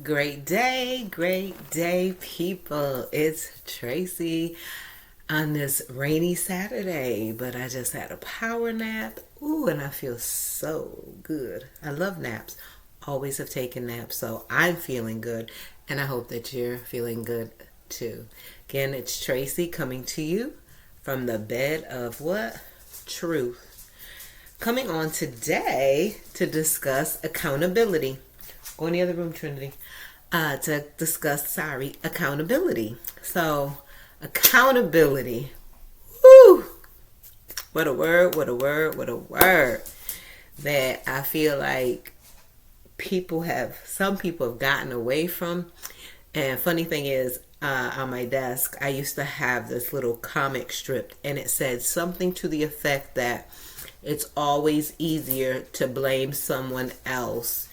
Great day, people. It's Tracy on this rainy Saturday, but I just had a power nap. Ooh, and I feel so good. I love naps. Always have taken naps, so I'm feeling good, and I hope that you're feeling good too. Again, it's Tracy coming to you from the bed of what? Truth. Coming on today to discuss accountability. Go in the other room, Trinity. To discuss, accountability. So, accountability. Woo! What a word, what a word, what a word. That I feel like some people have gotten away from. And funny thing is, on my desk, I used to have this little comic strip, and it said something to the effect that it's always easier to blame someone else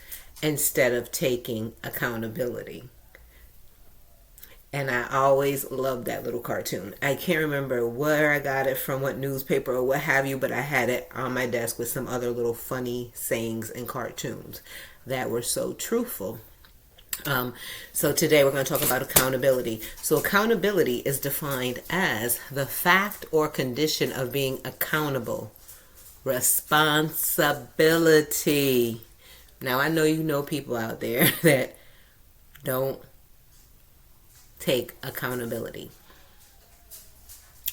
instead of taking accountability. And I always loved that little cartoon. I can't remember where I got it from, what newspaper or what have you, but I had it on my desk with some other little funny sayings and cartoons that were so truthful. So today we're going to talk about accountability. So accountability is defined as the fact or condition of being accountable. Responsibility. Now I know people out there that don't take accountability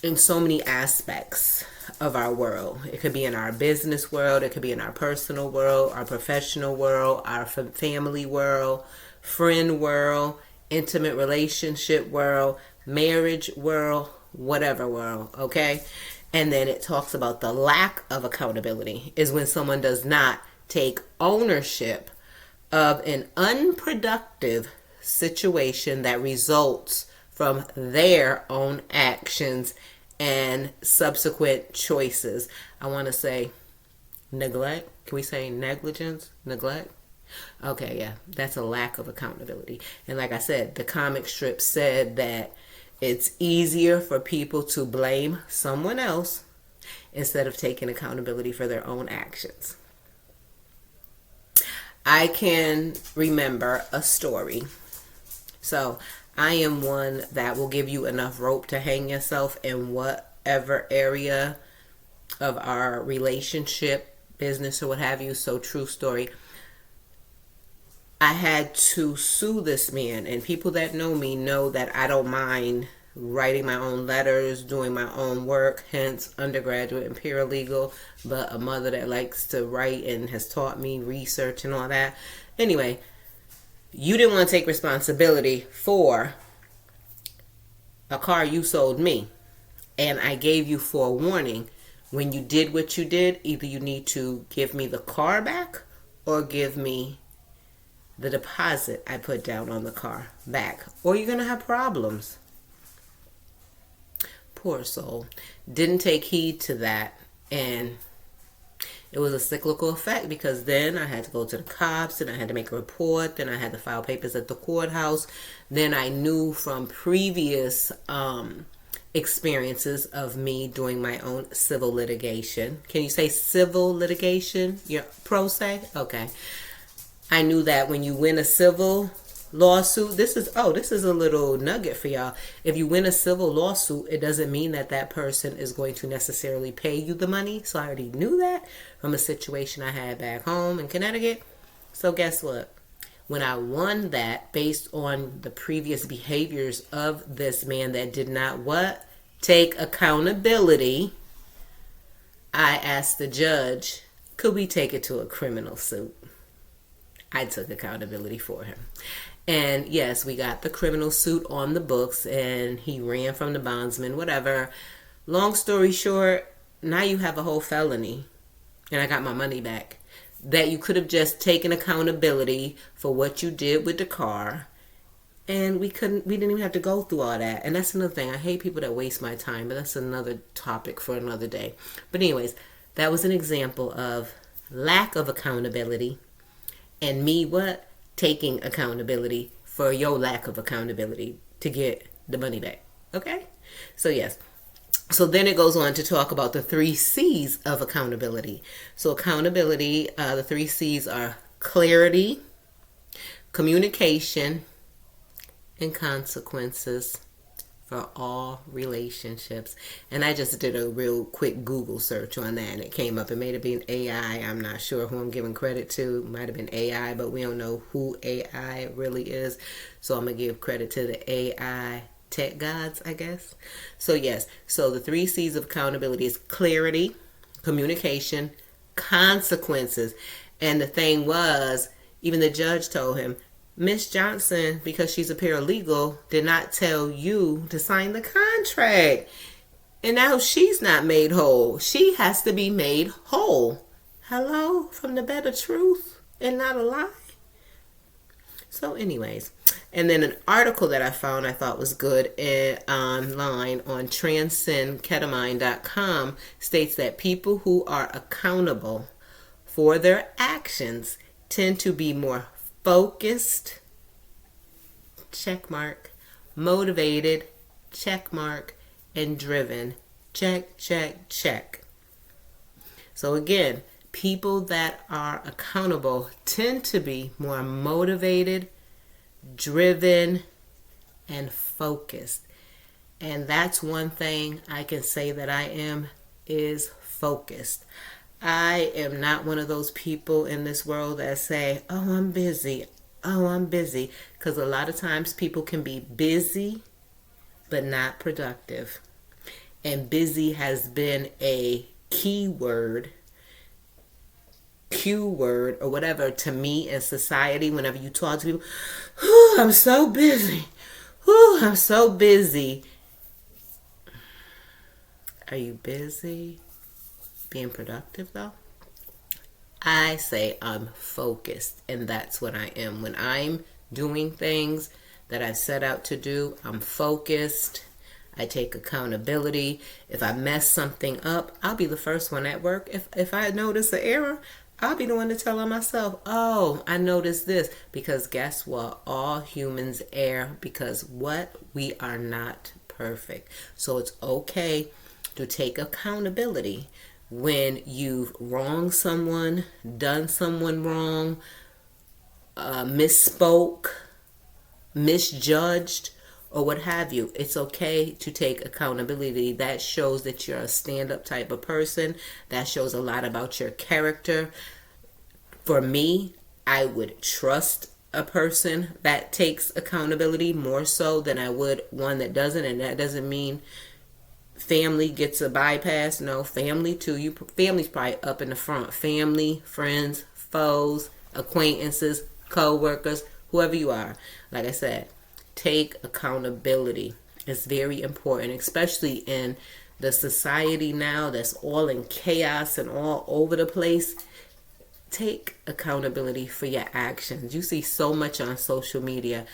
in so many aspects of our world. It could be in our business world, it could be in our personal world, our professional world, our family world, friend world, intimate relationship world, marriage world, whatever world, okay? And then it talks about the lack of accountability is when someone does not take ownership of an unproductive situation that results from their own actions and subsequent choices. I want to say neglect. Can we say negligence? Neglect? Okay, yeah, that's a lack of accountability. And like I said, the comic strip said that it's easier for people to blame someone else instead of taking accountability for their own actions. I can remember a story. So I am one that will give you enough rope to hang yourself in whatever area of our relationship, business, or what have you. So true story. I had to sue this man, and people that know me know that I don't mind writing my own letters, doing my own work, hence undergraduate and paralegal, but a mother that likes to write and has taught me research and all that. Anyway, you didn't want to take responsibility for a car you sold me, and I gave you forewarning. When you did what you did, either you need to give me the car back or give me the deposit I put down on the car back, or you're going to have problems. Poor soul. Didn't take heed to that, and it was a cyclical effect because then I had to go to the cops, and I had to make a report, then I had to file papers at the courthouse. Then I knew from previous experiences of me doing my own civil litigation. Can you say civil litigation? You're pro se? Okay. I knew that when you win a civil lawsuit, this is a little nugget for y'all. If you win a civil lawsuit, it doesn't mean that that person is going to necessarily pay you the money. So I already knew that from a situation I had back home in Connecticut. So guess what? When I won that based on the previous behaviors of this man that did not take accountability, I asked the judge, could we take it to a criminal suit? I took accountability for him. And yes, we got the criminal suit on the books, and he ran from the bondsman, whatever. Long story short, now you have a whole felony, and I got my money back. That you could have just taken accountability for what you did with the car, and we didn't even have to go through all that. And that's another thing. I hate people that waste my time, but that's another topic for another day. But anyways, that was an example of lack of accountability. And me taking accountability for your lack of accountability to get the money back. Okay? So yes. So then it goes on to talk about the 3 C's of accountability. So accountability, the 3 C's are clarity, Communication and consequences for all relationships. And I just did a real quick Google search on that, and it came up. It may have been AI. I'm not sure who I'm giving credit to. It might have been AI, but we don't know who AI really is. So I'm going to give credit to the AI tech gods, I guess. So yes, so the 3 C's of accountability is clarity, communication, consequences. And the thing was, even the judge told him, Miss Johnson, because she's a paralegal, did not tell you to sign the contract. And now she's not made whole. She has to be made whole. Hello? From the better truth and not a lie. So anyways, and then an article that I found I thought was good online on transcendketamine.com states that people who are accountable for their actions tend to be more focused, check mark, motivated, check mark, and driven, check, check, check. So again, people that are accountable tend to be more motivated, driven, and focused. And that's one thing I can say that I am, is focused. I am not one of those people in this world that say, oh, I'm busy. Oh, I'm busy. Because a lot of times people can be busy, but not productive. And busy has been a key word, Q word, or whatever to me in society. Whenever you talk to people, I'm so busy. I'm so busy. Are you busy being productive though? I say I'm focused, and that's what I am. When I'm doing things that I set out to do, I'm focused. I take accountability. If I mess something up, I'll be the first one at work. If I notice an error, I'll be the one to tell on myself, oh, I noticed this. Because guess what? All humans err, because what? We are not perfect. So it's okay to take accountability when you've wronged someone, done someone wrong, misspoke, misjudged, or what have you. It's okay to take accountability. That shows that you're a stand-up type of person. That shows a lot about your character. For me, I would trust a person that takes accountability more so than I would one that doesn't. And that doesn't mean family gets a bypass. No, family too. Family's probably up in the front. Family, friends, foes, acquaintances, co-workers, whoever you are. Like I said, take accountability. It's very important, especially in the society now that's all in chaos and all over the place. Take accountability for your actions. You see so much on social media.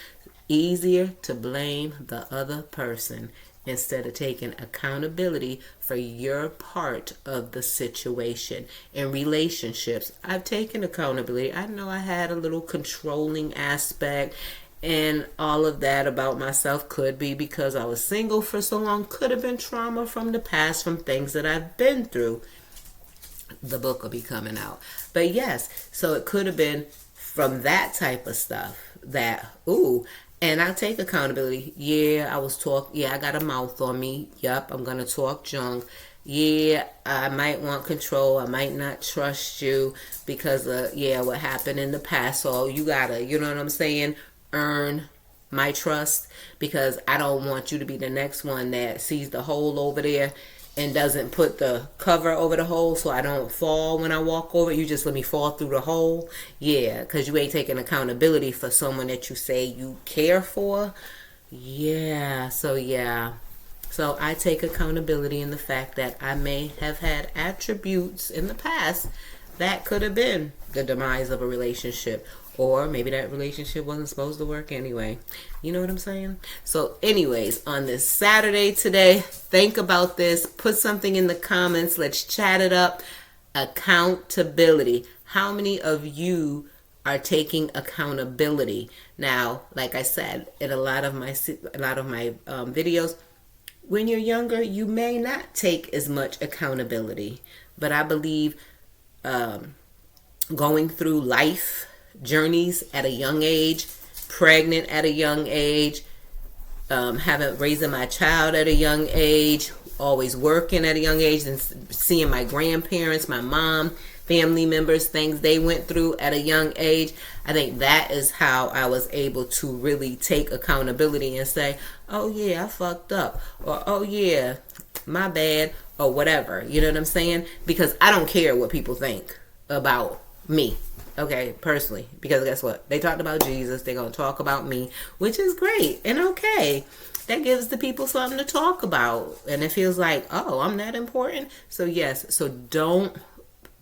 Easier to blame the other person instead of taking accountability for your part of the situation. In relationships, I've taken accountability. I know I had a little controlling aspect and all of that about myself. Could be because I was single for so long. Could have been trauma from the past, from things that I've been through. The book will be coming out. But yes, so it could have been from that type of stuff that, and I take accountability. Yeah, I got a mouth on me. Yup, I'm going to talk junk. Yeah, I might want control. I might not trust you because of, what happened in the past. So you got to, you know what I'm saying, earn my trust, because I don't want you to be the next one that sees the hole over there and doesn't put the cover over the hole so I don't fall when I walk over. You just let me fall through the hole. Yeah, because you ain't taking accountability for someone that you say you care for. Yeah, so I take accountability in the fact that I may have had attributes in the past that could have been the demise of a relationship. Or maybe that relationship wasn't supposed to work anyway. You know what I'm saying? So anyways, on this Saturday today, think about this. Put something in the comments. Let's chat it up. Accountability. How many of you are taking accountability? Now, like I said, in a lot of my videos, when you're younger, you may not take as much accountability. But I believe going through life, journeys at a young age, pregnant at a young age, having raising my child at a young age, always working at a young age, and seeing my grandparents, my mom, family members, things they went through at a young age. I think that is how I was able to really take accountability and say, oh yeah, I fucked up, or oh yeah, my bad, or whatever. You know what I'm saying? Because I don't care what people think about me. Okay, personally, because guess what? They talked about Jesus. They're going to talk about me, which is great and okay. That gives the people something to talk about. And it feels like, oh, I'm that important. So yes, so don't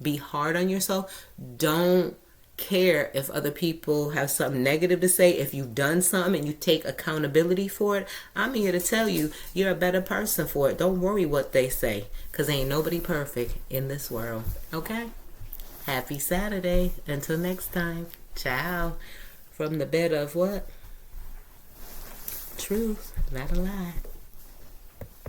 be hard on yourself. Don't care if other people have something negative to say. If you've done something and you take accountability for it, I'm here to tell you, you're a better person for it. Don't worry what they say, because ain't nobody perfect in this world. Okay? Happy Saturday. Until next time. Ciao. From the bed of what? Truth, not a lie.